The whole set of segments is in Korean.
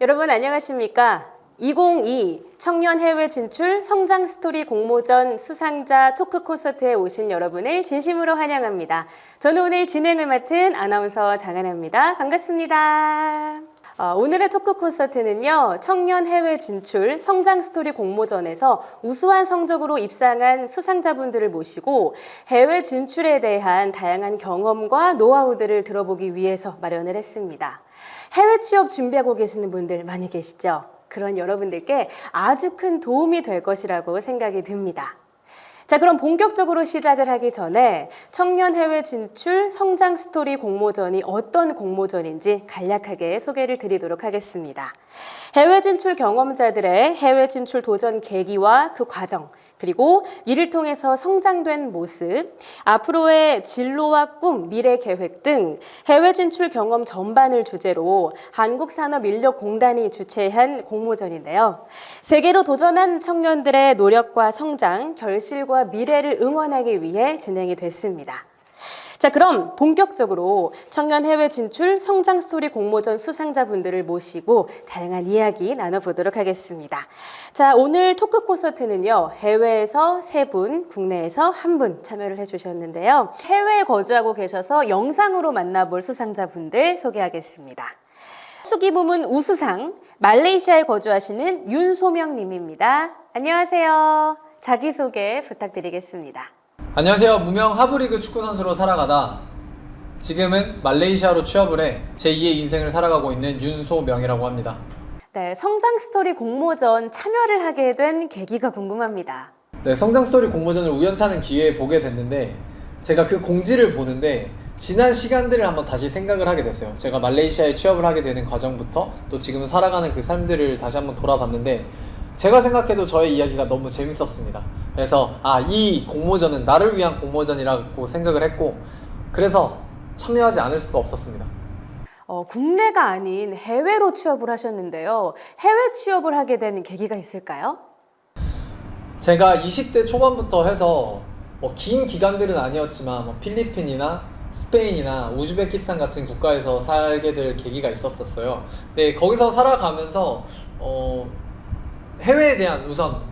여러분 안녕하십니까? 2022 청년 해외 진출 성장 스토리 공모전 수상자 토크 콘서트에 오신 여러분을 진심으로 환영합니다. 저는 오늘 진행을 맡은 아나운서 장하나입니다. 반갑습니다. 오늘의 토크 콘서트는요, 청년 해외 진출 성장 스토리 공모전에서 우수한 성적으로 입상한 수상자분들을 모시고 해외 진출에 대한 다양한 경험과 노하우들을 들어보기 위해서 마련을 했습니다. 해외 취업 준비하고 계시는 분들 많이 계시죠? 그런 여러분들께 아주 큰 도움이 될 것이라고 생각이 듭니다. 자, 그럼 본격적으로 시작을 하기 전에 청년 해외 진출 성장 스토리 공모전이 어떤 공모전인지 간략하게 소개를 드리도록 하겠습니다. 해외 진출 경험자들의 해외 진출 도전 계기와 그 과정, 그리고 이를 통해서 성장된 모습, 앞으로의 진로와 꿈, 미래 계획 등 해외 진출 경험 전반을 주제로 한국산업인력공단이 주최한 공모전인데요. 세계로 도전한 청년들의 노력과 성장, 결실과 미래를 응원하기 위해 진행이 됐습니다. 자, 그럼 본격적으로 청년 해외 진출 성장 스토리 공모전 수상자분들을 모시고 다양한 이야기 나눠보도록 하겠습니다. 자, 오늘 토크 콘서트는요, 해외에서 3분, 국내에서 1분 참여를 해주셨는데요. 해외에 거주하고 계셔서 영상으로 만나볼 수상자분들 소개하겠습니다. 수기부문 우수상, 말레이시아에 거주하시는 윤소명님입니다. 안녕하세요. 자기소개 부탁드리겠습니다. 안녕하세요. 무명 하브리그 축구선수로 살아가다 지금은 말레이시아로 취업을 해 제2의 인생을 살아가고 있는 윤소명이라고 합니다. 네, 성장 스토리 공모전 참여를 하게 된 계기가 궁금합니다. 네, 성장 스토리 공모전을 우연찮은 기회에 보게 됐는데 제가 그 공지를 보는데 지난 시간들을 한번 다시 생각을 하게 됐어요. 제가 말레이시아에 취업을 하게 되는 과정부터 또 지금 살아가는 그 삶들을 다시 한번 돌아봤는데 제가 생각해도 저의 이야기가 너무 재밌었습니다. 그래서 이 공모전은 나를 위한 공모전이라고 생각을 했고 그래서 참여하지 않을 수가 없었습니다. 국내가 아닌 해외로 취업을 하셨는데요. 해외 취업을 하게 된 계기가 있을까요? 제가 20대 초반부터 해서 긴 기간들은 아니었지만 필리핀이나 스페인이나 우즈베키스탄 같은 국가에서 살게 될 계기가 있었어요. 근데 거기서 살아가면서 해외에 대한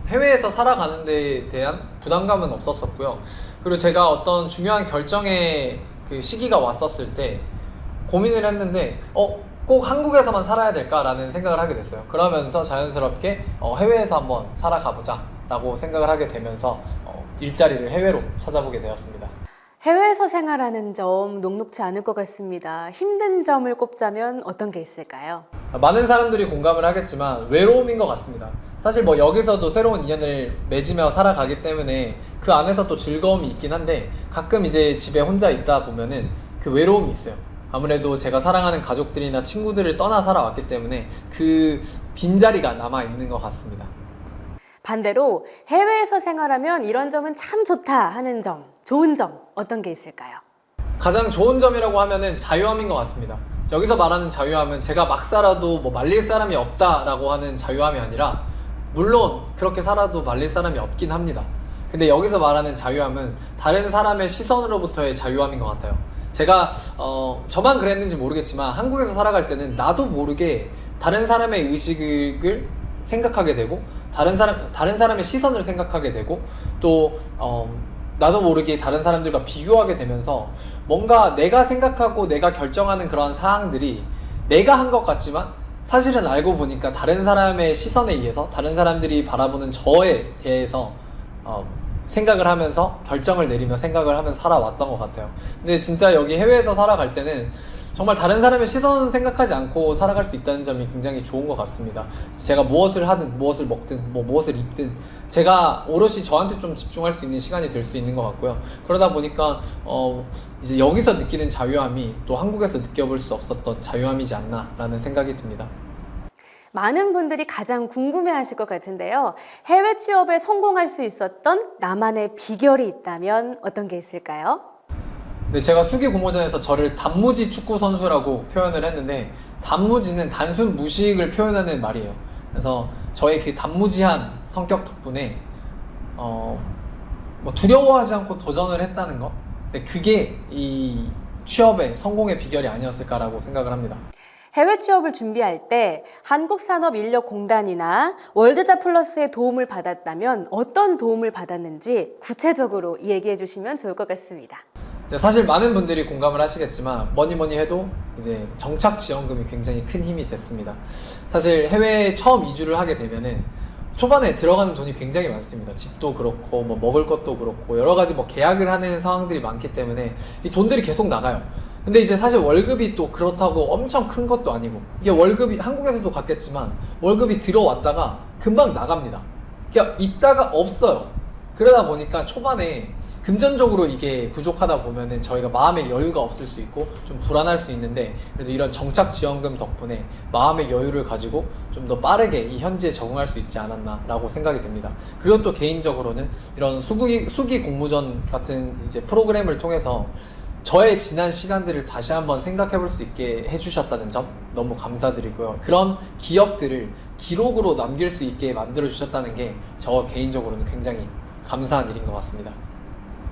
해외에서 살아가는 데에 대한 부담감은 없었었고요. 그리고 제가 어떤 중요한 결정의 그 시기가 왔었을 때 고민을 했는데 꼭 한국에서만 살아야 될까라는 생각을 하게 됐어요. 그러면서 자연스럽게 해외에서 한번 살아가보자 라고 생각을 하게 되면서 일자리를 해외로 찾아보게 되었습니다. 해외에서 생활하는 점 녹록지 않을 것 같습니다. 힘든 점을 꼽자면 어떤 게 있을까요? 많은 사람들이 공감을 하겠지만 외로움인 것 같습니다. 사실 여기서도 새로운 인연을 맺으며 살아가기 때문에 그 안에서 또 즐거움이 있긴 한데 가끔 이제 집에 혼자 있다 보면은 그 외로움이 있어요. 아무래도 제가 사랑하는 가족들이나 친구들을 떠나 살아왔기 때문에 그 빈자리가 남아 있는 것 같습니다. 반대로 해외에서 생활하면 이런 점은 참 좋다 하는 점, 좋은 점 어떤 게 있을까요? 가장 좋은 점이라고 하면은 자유함인 것 같습니다. 여기서 말하는 자유함은 제가 막 살아도 말릴 사람이 없다라고 하는 자유함이 아니라 물론 그렇게 살아도 말릴 사람이 없긴 합니다. 근데 여기서 말하는 자유함은 다른 사람의 시선으로부터의 자유함인 것 같아요. 제가 저만 그랬는지 모르겠지만 한국에서 살아갈 때는 나도 모르게 다른 사람의 의식을 생각하게 되고 다른 사람의 시선을 생각하게 되고 또 나도 모르게 다른 사람들과 비교하게 되면서 뭔가 내가 생각하고 내가 결정하는 그런 사항들이 내가 한 것 같지만 사실은 알고 보니까 다른 사람의 시선에 의해서 다른 사람들이 바라보는 저에 대해서 생각을 하면서 결정을 내리며 생각을 하면서 살아왔던 것 같아요. 근데 진짜 여기 해외에서 살아갈 때는 정말 다른 사람의 시선 생각하지 않고 살아갈 수 있다는 점이 굉장히 좋은 것 같습니다. 제가 무엇을 하든 무엇을 먹든 무엇을 입든 제가 오롯이 저한테 좀 집중할 수 있는 시간이 될 수 있는 것 같고요. 그러다 보니까 이제 여기서 느끼는 자유함이 또 한국에서 느껴볼 수 없었던 자유함이지 않나 라는 생각이 듭니다. 많은 분들이 가장 궁금해하실 것 같은데요. 해외 취업에 성공할 수 있었던 나만의 비결이 있다면 어떤 게 있을까요? 네, 제가 수기 공모전에서 저를 단무지 축구 선수라고 표현을 했는데 단무지는 단순 무식을 표현하는 말이에요. 그래서 저의 그 단무지한 성격 덕분에 두려워하지 않고 도전을 했다는 거, 근데 그게 이 취업의 성공의 비결이 아니었을까라고 생각을 합니다. 해외 취업을 준비할 때 한국산업인력공단이나 월드잡 플러스의 도움을 받았다면 어떤 도움을 받았는지 구체적으로 얘기해 주시면 좋을 것 같습니다. 사실 많은 분들이 공감을 하시겠지만 뭐니 해도 이제 정착 지원금이 굉장히 큰 힘이 됐습니다. 사실 해외에 처음 이주를 하게 되면은 초반에 들어가는 돈이 굉장히 많습니다. 집도 그렇고 뭐 먹을 것도 그렇고 여러 가지 뭐 계약을 하는 상황들이 많기 때문에 이 돈들이 계속 나가요. 근데 이제 사실 월급이 또 그렇다고 엄청 큰 것도 아니고, 이게 월급이 한국에서도 같겠지만 월급이 들어왔다가 금방 나갑니다. 그냥 있다가 없어요. 그러다 보니까 초반에 금전적으로 이게 부족하다 보면은 저희가 마음의 여유가 없을 수 있고 좀 불안할 수 있는데, 그래도 이런 정착 지원금 덕분에 마음의 여유를 가지고 좀 더 빠르게 이 현지에 적응할 수 있지 않았나라고 생각이 됩니다. 그리고 또 개인적으로는 이런 수기 공모전 같은 이제 프로그램을 통해서 저의 지난 시간들을 다시 한번 생각해 볼 수 있게 해주셨다는 점 너무 감사드리고요. 그런 기억들을 기록으로 남길 수 있게 만들어 주셨다는 게 저 개인적으로는 굉장히 감사한 일인 것 같습니다.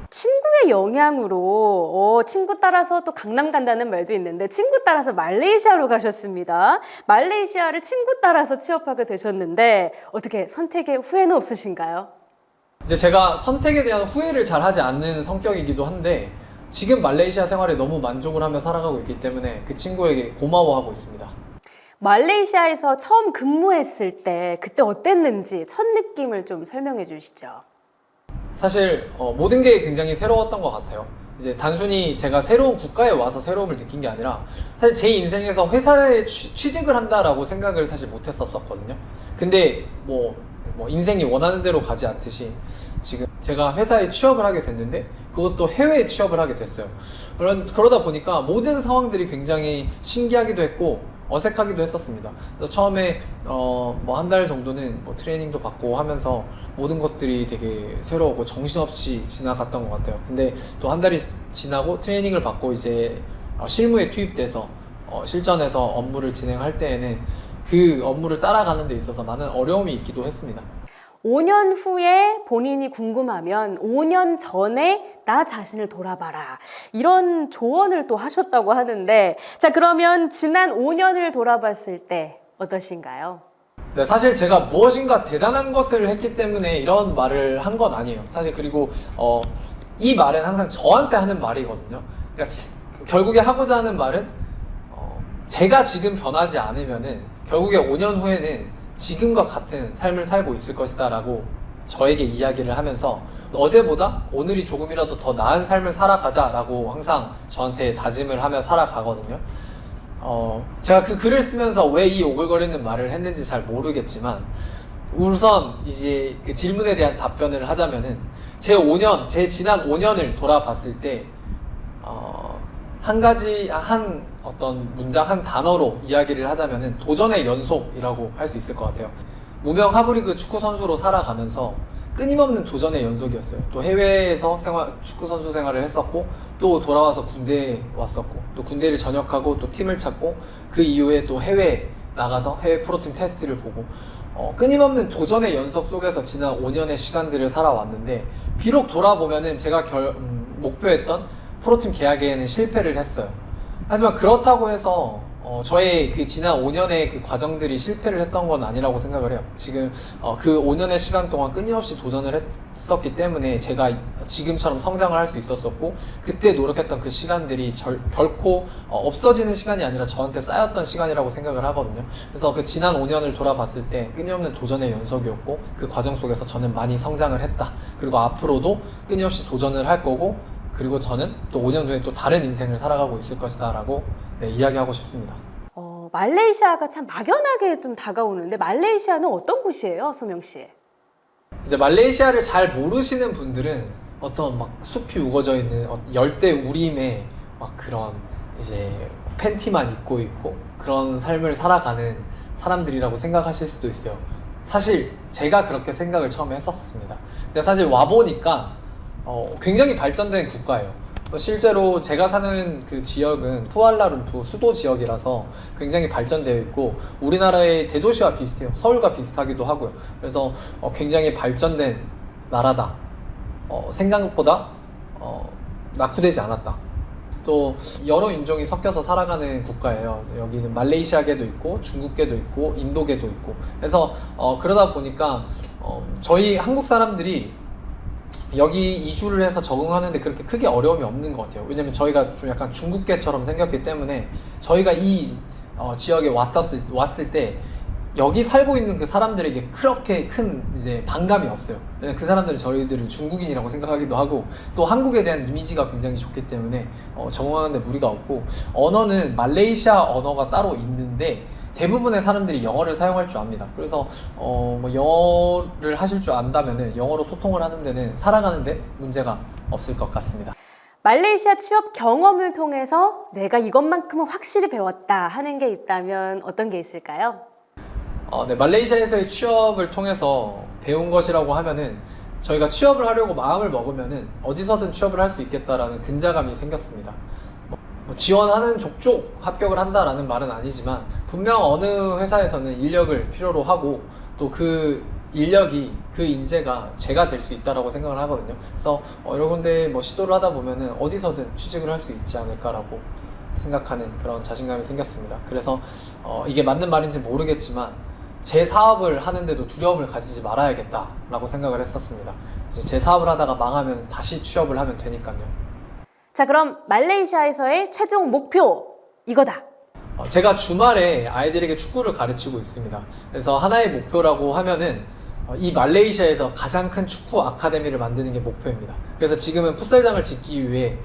친구의 영향으로 친구 따라서 또 강남 간다는 말도 있는데 친구 따라서 말레이시아로 가셨습니다. 말레이시아를 친구 따라서 취업하게 되셨는데 어떻게 선택에 후회는 없으신가요? 이제 제가 선택에 대한 후회를 잘 하지 않는 성격이기도 한데 지금 말레이시아 생활에 너무 만족을 하며 살아가고 있기 때문에 그 친구에게 고마워하고 있습니다. 말레이시아에서 처음 근무했을 때 그때 어땠는지 첫 느낌을 좀 설명해 주시죠. 사실 모든 게 굉장히 새로웠던 것 같아요. 이제 단순히 제가 새로운 국가에 와서 새로움을 느낀 게 아니라 사실 제 인생에서 회사에 취직을 한다라고 생각을 사실 못했었거든요. 근데 뭐 인생이 원하는 대로 가지 않듯이 지금 제가 회사에 취업을 하게 됐는데 그것도 해외에 취업을 하게 됐어요. 그러다 보니까 모든 상황들이 굉장히 신기하기도 했고 어색하기도 했었습니다. 그래서 처음에 뭐 한 달 정도는 뭐 트레이닝도 받고 하면서 모든 것들이 되게 새로우고 정신없이 지나갔던 것 같아요. 근데 또 한 달이 지나고 트레이닝을 받고 이제 실무에 투입돼서 실전에서 업무를 진행할 때에는 그 업무를 따라가는 데 있어서 많은 어려움이 있기도 했습니다. 5년 후에 본인이 궁금하면 5년 전에 나 자신을 돌아봐라. 이런 조언을 또 하셨다고 하는데, 자, 그러면 지난 5년을 돌아봤을 때 어떠신가요? 네, 사실 제가 무엇인가 대단한 것을 했기 때문에 이런 말을 한 건 아니에요. 사실 그리고 이 말은 항상 저한테 하는 말이거든요. 그러니까 결국에 하고자 하는 말은 제가 지금 변하지 않으면은 결국에 5년 후에는 지금과 같은 삶을 살고 있을 것이다 라고 저에게 이야기를 하면서 어제보다 오늘이 조금이라도 더 나은 삶을 살아가자 라고 항상 저한테 다짐을 하며 살아가거든요. 제가 그 글을 쓰면서 왜 이 오글거리는 말을 했는지 잘 모르겠지만 우선 이제 그 질문에 대한 답변을 하자면은 제 지난 5년을 돌아봤을 때 한 어떤 문장, 한 단어로 이야기를 하자면은 도전의 연속이라고 할 수 있을 것 같아요. 무명 하브리그 축구 선수로 살아가면서 끊임없는 도전의 연속이었어요. 또 해외에서 축구 선수 생활을 했었고 또 돌아와서 군대에 왔었고 또 군대를 전역하고 또 팀을 찾고 그 이후에 또 해외에 나가서 해외 프로팀 테스트를 보고 끊임없는 도전의 연속 속에서 지난 5년의 시간들을 살아왔는데 비록 돌아보면은 제가 목표했던 프로팀 계약에는 실패를 했어요. 하지만 그렇다고 해서 저의 그 지난 5년의 그 과정들이 실패를 했던 건 아니라고 생각을 해요. 지금 그 5년의 시간 동안 끊임없이 도전을 했었기 때문에 제가 지금처럼 성장을 할 수 있었었고 그때 노력했던 그 시간들이 결코 없어지는 시간이 아니라 저한테 쌓였던 시간이라고 생각을 하거든요. 그래서 그 지난 5년을 돌아봤을 때 끊임없는 도전의 연속이었고 그 과정 속에서 저는 많이 성장을 했다. 그리고 앞으로도 끊임없이 도전을 할 거고 그리고 저는 또 5년 후에 또 다른 인생을 살아가고 있을 것이다 라고 이야기하고 싶습니다. 말레이시아가 참 막연하게 좀 다가오는데 말레이시아는 어떤 곳이에요, 소명 씨? 이제 말레이시아를 잘 모르시는 분들은 어떤 막 숲이 우거져 있는 열대 우림의 막 그런 이제 팬티만 입고 있고 그런 삶을 살아가는 사람들이라고 생각하실 수도 있어요. 사실 제가 그렇게 생각을 처음에 했었습니다. 근데 사실 와보니까 굉장히 발전된 국가예요. 실제로 제가 사는 그 지역은 쿠알라룸푸 수도 지역이라서 굉장히 발전되어 있고 우리나라의 대도시와 비슷해요. 서울과 비슷하기도 하고요. 그래서 굉장히 발전된 나라다. 생각보다 낙후되지 않았다. 또 여러 인종이 섞여서 살아가는 국가예요. 여기는 말레이시아계도 있고 중국계도 있고 인도계도 있고 그래서 그러다 보니까 저희 한국 사람들이 여기 이주를 해서 적응하는데 그렇게 크게 어려움이 없는 것 같아요. 왜냐면 저희가 좀 약간 중국계처럼 생겼기 때문에 저희가 이 지역에 왔을 때 여기 살고 있는 그 사람들에게 그렇게 큰 이제 반감이 없어요. 왜냐면 그 사람들은 저희들을 중국인이라고 생각하기도 하고 또 한국에 대한 이미지가 굉장히 좋기 때문에 적응하는데 무리가 없고 언어는 말레이시아 언어가 따로 있는데 대부분의 사람들이 영어를 사용할 줄 압니다. 그래서 뭐 영어를 하실 줄 안다면은 영어로 소통을 하는 데는 살아가는데 문제가 없을 것 같습니다. 말레이시아 취업 경험을 통해서 내가 이것만큼은 확실히 배웠다 하는 게 있다면 어떤 게 있을까요? 네, 말레이시아에서의 취업을 통해서 배운 것이라고 하면은 저희가 취업을 하려고 마음을 먹으면은 어디서든 취업을 할 수 있겠다라는 근자감이 생겼습니다. 뭐 지원하는 족족 합격을 한다라는 말은 아니지만 분명 어느 회사에서는 인력을 필요로 하고 또 그 인력이 그 인재가 제가 될 수 있다라고 생각을 하거든요. 그래서 여러 군데 뭐 시도를 하다 보면은 어디서든 취직을 할 수 있지 않을까라고 생각하는 그런 자신감이 생겼습니다. 그래서 이게 맞는 말인지 모르겠지만 제 사업을 하는데도 두려움을 가지지 말아야겠다라고 생각을 했었습니다. 이제 제 사업을 하다가 망하면 다시 취업을 하면 되니까요. 자, 그럼 말레이시아에서의 최종 목표 이거다. 제가 주말에 아이들에게 축구를 가르치고 있습니다. 그래서 하나의 목표라고 하면은 이 말레이시아에서 가장 큰 축구 아카데미를 만드는 게 목표입니다. 그래서 지금은 풋살장을 짓기 위해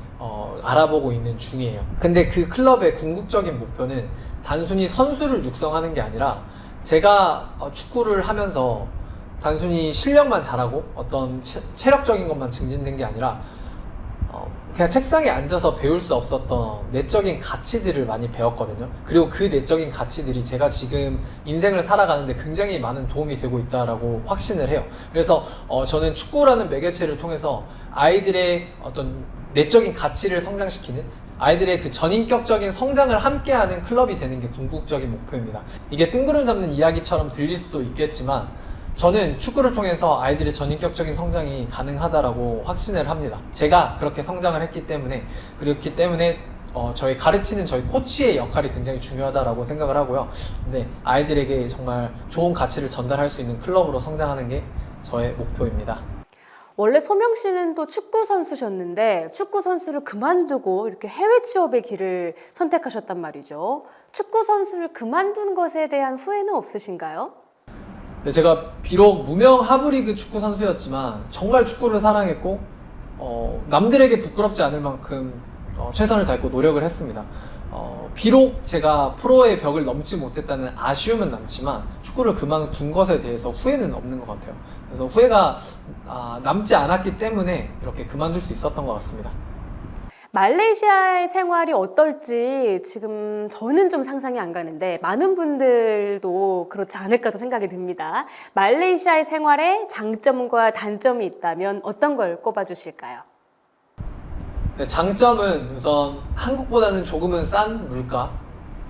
알아보고 있는 중이에요. 근데 그 클럽의 궁극적인 목표는 단순히 선수를 육성하는 게 아니라 제가 축구를 하면서 단순히 실력만 잘하고 어떤 체력적인 것만 증진된 게 아니라 그냥 책상에 앉아서 배울 수 없었던 내적인 가치들을 많이 배웠거든요. 그리고 그 내적인 가치들이 제가 지금 인생을 살아가는데 굉장히 많은 도움이 되고 있다라고 확신을 해요. 그래서 저는 축구라는 매개체를 통해서 아이들의 어떤 내적인 가치를 성장시키는 아이들의 그 전인격적인 성장을 함께하는 클럽이 되는 게 궁극적인 목표입니다. 이게 뜬구름 잡는 이야기처럼 들릴 수도 있겠지만 저는 축구를 통해서 아이들의 전인격적인 성장이 가능하다라고 확신을 합니다. 제가 그렇게 성장을 했기 때문에 그렇기 때문에 저희 가르치는 저희 코치의 역할이 굉장히 중요하다라고 생각을 하고요. 근데 아이들에게 정말 좋은 가치를 전달할 수 있는 클럽으로 성장하는 게 저의 목표입니다. 원래 소명 씨는 또 축구 선수셨는데 축구 선수를 그만두고 이렇게 해외 취업의 길을 선택하셨단 말이죠. 축구 선수를 그만둔 것에 대한 후회는 없으신가요? 제가 비록 무명 하브리그 축구 선수였지만 정말 축구를 사랑했고 남들에게 부끄럽지 않을 만큼 최선을 다했고 노력을 했습니다. 비록 제가 프로의 벽을 넘지 못했다는 아쉬움은 남지만 축구를 그만둔 것에 대해서 후회는 없는 것 같아요. 그래서 후회가 남지 않았기 때문에 이렇게 그만둘 수 있었던 것 같습니다. 말레이시아의 생활이 어떨지 지금 저는 좀 상상이 안 가는데 많은 분들도 그렇지 않을까도 생각이 듭니다. 말레이시아의 생활에 장점과 단점이 있다면 어떤 걸 꼽아주실까요? 네, 장점은 우선 한국보다는 조금은 싼 물가,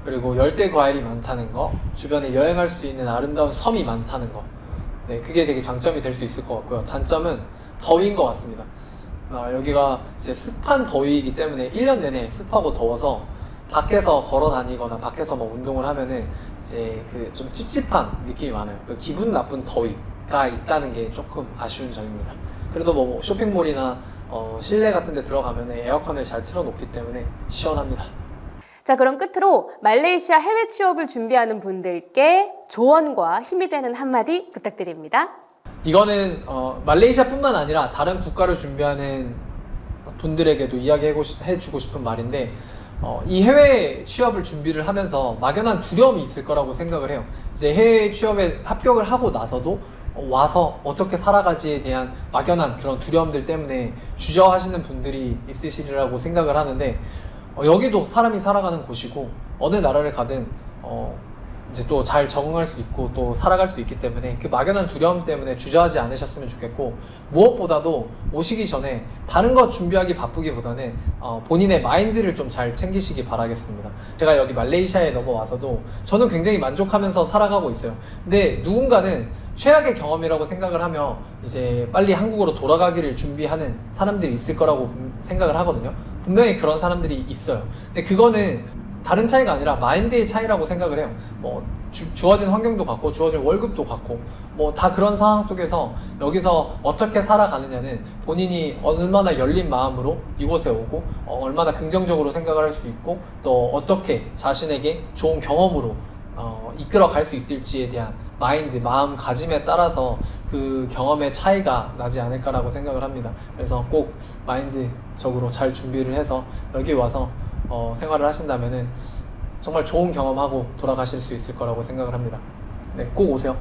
그리고 열대 과일이 많다는 거, 주변에 여행할 수 있는 아름다운 섬이 많다는 거. 네, 그게 되게 장점이 될 수 있을 것 같고요. 단점은 더위인 것 같습니다. 여기가 이제 습한 더위이기 때문에 1년 내내 습하고 더워서 밖에서 걸어 다니거나 밖에서 뭐 운동을 하면은 이제 그 좀 찝찝한 느낌이 많아요. 그 기분 나쁜 더위가 있다는 게 조금 아쉬운 점입니다. 그래도 뭐 쇼핑몰이나 실내 같은 데 들어가면 에어컨을 잘 틀어놓기 때문에 시원합니다. 자, 그럼 끝으로 말레이시아 해외 취업을 준비하는 분들께 조언과 힘이 되는 한마디 부탁드립니다. 이거는 말레이시아뿐만 아니라 다른 국가를 준비하는 분들에게도 이야기해주고 싶은 말인데 이 해외 취업을 준비를 하면서 막연한 두려움이 있을 거라고 생각을 해요. 이제 해외 취업에 합격을 하고 나서도 와서 어떻게 살아가지에 대한 막연한 그런 두려움들 때문에 주저하시는 분들이 있으시리라고 생각을 하는데 여기도 사람이 살아가는 곳이고 어느 나라를 가든 이제 또 잘 적응할 수 있고 또 살아갈 수 있기 때문에 그 막연한 두려움 때문에 주저하지 않으셨으면 좋겠고 무엇보다도 오시기 전에 다른 거 준비하기 바쁘기보다는 본인의 마인드를 좀 잘 챙기시기 바라겠습니다. 제가 여기 말레이시아에 넘어와서도 저는 굉장히 만족하면서 살아가고 있어요. 근데 누군가는 최악의 경험이라고 생각을 하며 이제 빨리 한국으로 돌아가기를 준비하는 사람들이 있을 거라고 생각을 하거든요. 분명히 그런 사람들이 있어요. 근데 그거는 다른 차이가 아니라 마인드의 차이라고 생각을 해요. 뭐 주어진 환경도 같고 주어진 월급도 같고 뭐 다 그런 상황 속에서 여기서 어떻게 살아가느냐는 본인이 얼마나 열린 마음으로 이곳에 오고 얼마나 긍정적으로 생각을 할 수 있고 또 어떻게 자신에게 좋은 경험으로 이끌어 갈 수 있을지에 대한 마인드, 마음가짐에 따라서 그 경험의 차이가 나지 않을까라고 생각을 합니다. 그래서 꼭 마인드적으로 잘 준비를 해서 여기 와서 생활을 하신다면은 정말 좋은 경험하고 돌아가실 수 있을 거라고 생각을 합니다. 네, 꼭 오세요.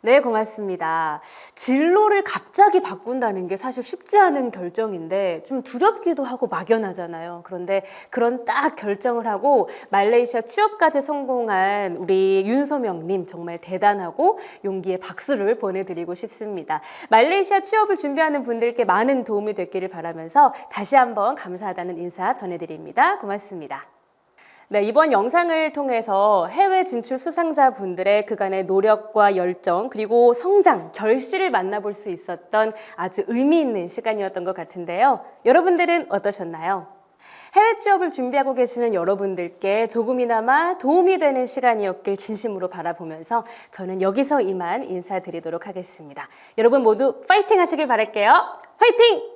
네, 고맙습니다. 진로를 갑자기 바꾼다는 게 사실 쉽지 않은 결정인데 좀 두렵기도 하고 막연하잖아요. 그런데 그런 딱 결정을 하고 말레이시아 취업까지 성공한 우리 윤소명님 정말 대단하고 용기에 박수를 보내드리고 싶습니다. 말레이시아 취업을 준비하는 분들께 많은 도움이 됐기를 바라면서 다시 한번 감사하다는 인사 전해드립니다. 고맙습니다. 네, 이번 영상을 통해서 해외 진출 수상자분들의 그간의 노력과 열정 그리고 성장, 결실을 만나볼 수 있었던 아주 의미 있는 시간이었던 것 같은데요. 여러분들은 어떠셨나요? 해외 취업을 준비하고 계시는 여러분들께 조금이나마 도움이 되는 시간이었길 진심으로 바라보면서 저는 여기서 이만 인사드리도록 하겠습니다. 여러분 모두 파이팅 하시길 바랄게요. 파이팅!